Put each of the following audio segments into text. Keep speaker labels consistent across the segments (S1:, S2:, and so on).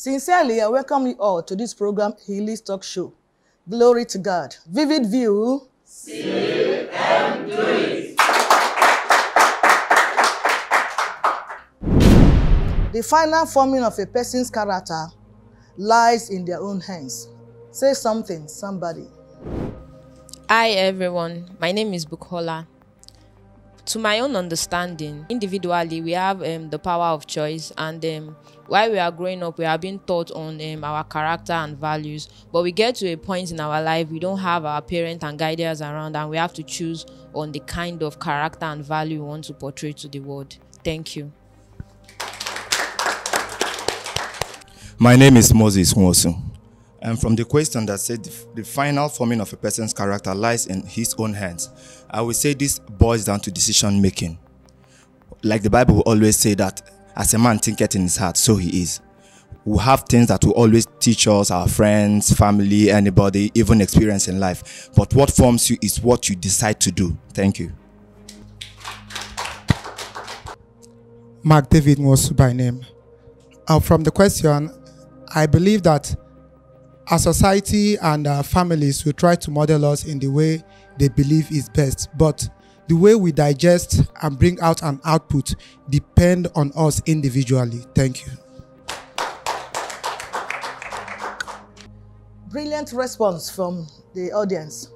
S1: Sincerely, I welcome you all to this program, Healy's Talk Show. Glory to God. Vivid view.
S2: See and do it.
S1: The final forming of a person's character lies in their own hands. Say something, somebody.
S3: Hi everyone, my name is Bukola. To my own understanding, individually we have the power of choice, and while we are growing up we are being taught on our character and values, but we get to a point in our life we don't have our parents and guiders around, and we have to choose on the kind of character and value we want to portray to the world. Thank you.
S4: My name is Moses Nwosu. And from the question that said the final forming of a person's character lies in his own hands, I would say this boils down to decision making. Like the Bible will always say that as a man thinketh in his heart, so he is. We have things that will always teach us, our friends, family, anybody, even experience in life. But what forms you is what you decide to do. Thank you.
S5: Mark David Nwosu by name. From the question, I believe that our society and our families will try to model us in the way they believe is best, but the way we digest and bring out an output depend on us individually. Thank you.
S1: Brilliant response from the audience.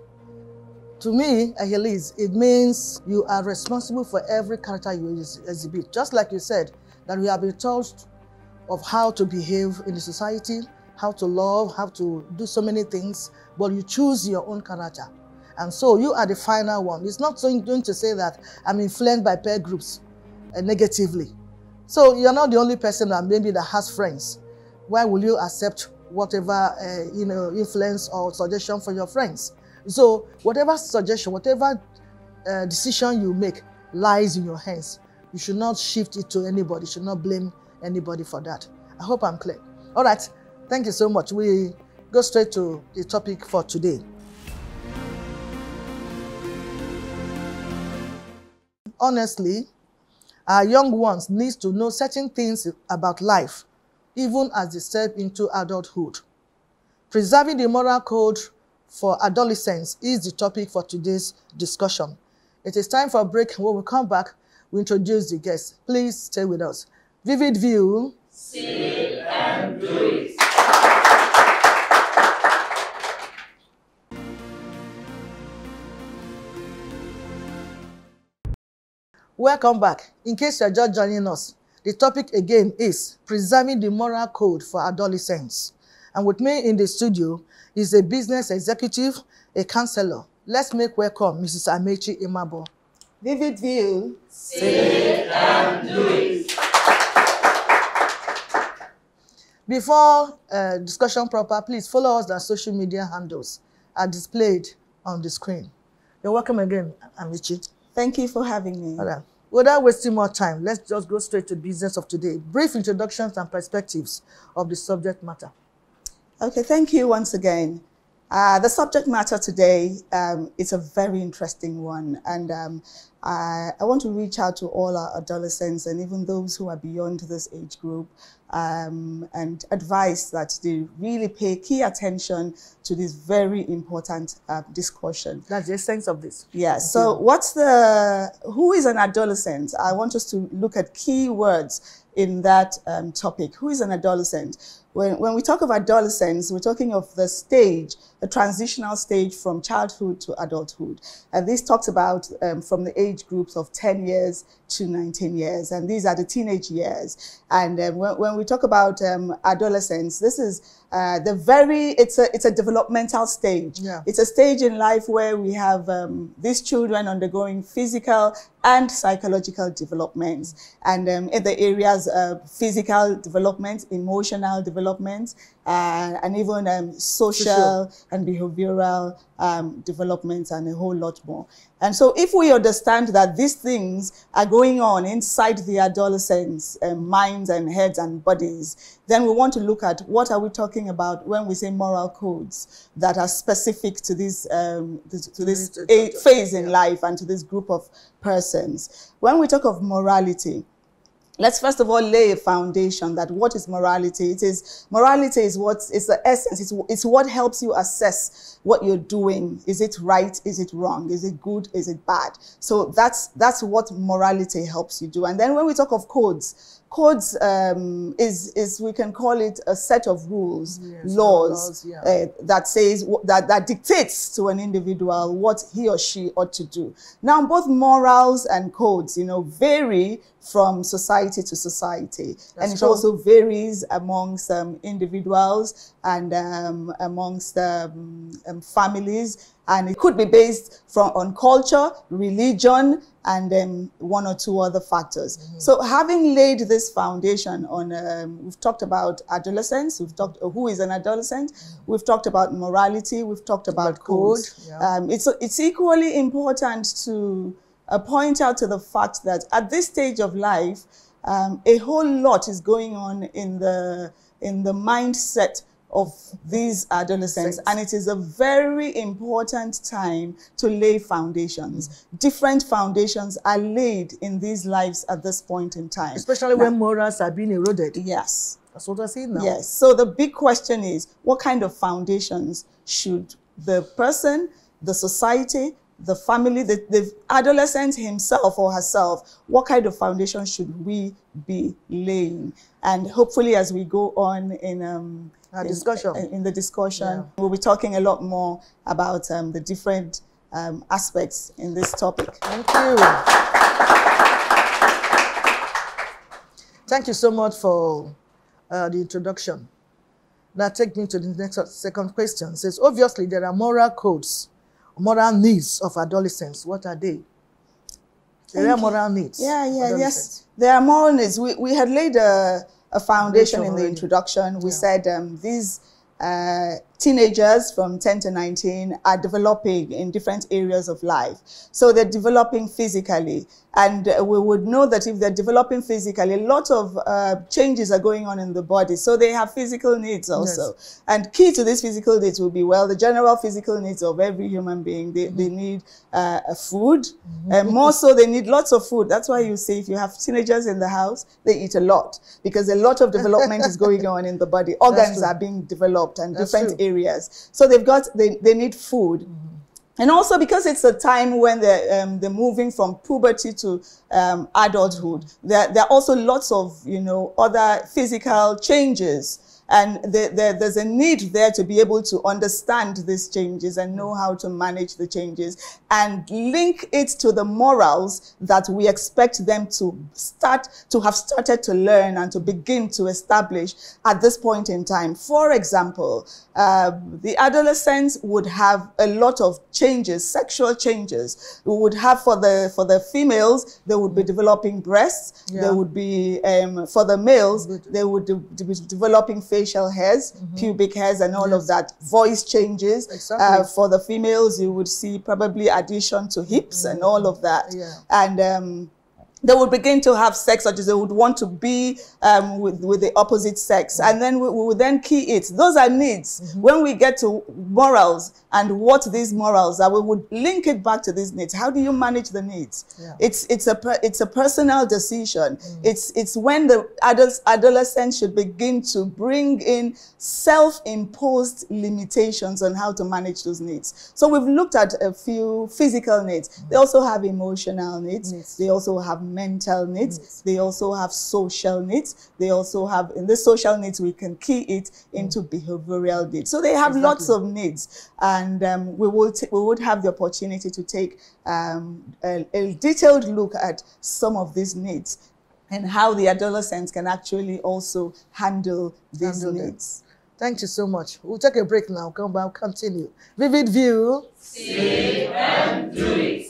S1: To me, Aheliz, it means you are responsible for every character you exhibit. Just like you said, that we have been taught of how to behave in the society, how to love, how to do so many things, but you choose your own character. And so you are the final one. It's not going to say that I'm influenced by peer groups negatively. So you're not the only person that maybe that has friends. Why will you accept whatever influence or suggestion from your friends? So whatever suggestion, whatever decision you make lies in your hands. You should not shift it to anybody. You should not blame anybody for that. I hope I'm clear. All right. Thank you so much. We go straight to the topic for today. Honestly, our young ones need to know certain things about life, even as they step into adulthood. Preserving the moral code for adolescents is the topic for today's discussion. It is time for a break. When we come back, we introduce the guests. Please stay with us. Vivid view.
S2: See and do it.
S1: Welcome back. In case you're just joining us, the topic again is preserving the moral code for adolescents. And with me in the studio is a business executive, a counselor. Let's make welcome Mrs. Amechi Imabo.
S6: Vivid view.
S2: See and do it.
S1: Before discussion proper, please follow us on social media handles are displayed on the screen. You're welcome again, Amechi.
S6: Thank you for having me.
S1: All right. Without wasting more time, let's just go straight to the business of today. Brief introductions and perspectives of the subject matter.
S6: Okay, thank you once again. The subject matter today is a very interesting one, and I want to reach out to all our adolescents and even those who are beyond this age group and advise that they really pay key attention to this very important discussion.
S1: That's the essence of this.
S6: Yes. So who is an adolescent? I want us to look at key words in that topic. Who is an adolescent? When we talk of adolescence, we're talking of the stage, the transitional stage from childhood to adulthood. And this talks about from the age groups of 10 years to 19 years. And these are the teenage years. And when we talk about adolescence, this is it's a developmental stage. Yeah. It's a stage in life where we have these children undergoing physical and psychological developments. And in the areas of physical development, emotional development, and even social and behavioral developments, and a whole lot more. And so if we understand that these things are going on inside the adolescents' minds and heads and bodies, then we want to look at what are we talking about when we say moral codes that are specific to this phase in life and to this group of persons. When we talk of morality, let's first of all lay a foundation that what is morality? Morality is the essence. It's what helps you assess what you're doing. Is it right? Is it wrong? Is it good? Is it bad? So that's what morality helps you do. And then when we talk of codes is we can call it a set of rules, laws, yeah. That says that dictates to an individual what he or she ought to do. Now, both morals and codes, vary from society to society, and it also varies amongst individuals and amongst families. And it could be based on culture, religion, and one or two other factors. So having laid this foundation on, we've talked about adolescence, we've talked who is an adolescent, we've talked about morality, we've talked about code. Yeah. It's equally important to point out to the fact that at this stage of life, a whole lot is going on in the mindset of these adolescents, and it is a very important time to lay foundations. Different foundations are laid in these lives at this point in time.
S1: Especially when morals are being eroded.
S6: Yes.
S1: That's what I see now.
S6: Yes. So the big question is, what kind of foundations should the person, the society, the family, the adolescent himself or herself, what kind of foundation should we be laying? And hopefully as we go on in the discussion, yeah, we'll be talking a lot more about the different aspects in this topic.
S1: Thank you. Thank you so much for the introduction. Now take me to the second question. It says, obviously there are moral codes, moral needs of adolescents. What are they? There are moral needs.
S6: Yeah, yes. There are moral needs. We had laid a foundation in the introduction. We said these teenagers from 10 to 19 are developing in different areas of life. So they're developing physically. And we would know that if they're developing physically, a lot of changes are going on in the body. So they have physical needs also. Yes. And key to these physical needs will be, well, the general physical needs of every human being. They need food. And more so, they need lots of food. That's why you see, if you have teenagers in the house, they eat a lot. Because a lot of development is going on in the body. Organs are being developed and different areas. So they need food. And also because it's a time when they're moving from puberty to adulthood, there are also lots of, other physical changes. And there's a need there to be able to understand these changes and know how to manage the changes and link it to the morals that we expect them to have started to learn and to begin to establish at this point in time. For example, the adolescents would have a lot of changes, sexual changes. We would have for the females, they would be developing breasts. Yeah. They would be, for the males, they would be developing facial hairs, pubic hairs, and all of that. Voice changes. Exactly. For the females, you would see probably addition to hips and all of that. Yeah. And they would begin to have sex, such as they would want to be with the opposite sex. And then we would then key it. Those are needs. When we get to morals and what these morals are, we would link it back to these needs. How do you manage the needs? Yeah. It's a personal decision. It's when the adolescent should begin to bring in self-imposed limitations on how to manage those needs. So we've looked at a few physical needs. They also have emotional needs. They also have mental needs. They also have social needs. They also have, in the social needs, we can key it into behavioral needs. So they have lots of needs. And we would have the opportunity to take a detailed look at some of these needs and how the adolescents can actually also handle these needs.
S1: Thank you so much. We'll take a break now. Come back, continue. Vivid View.
S2: See and do it.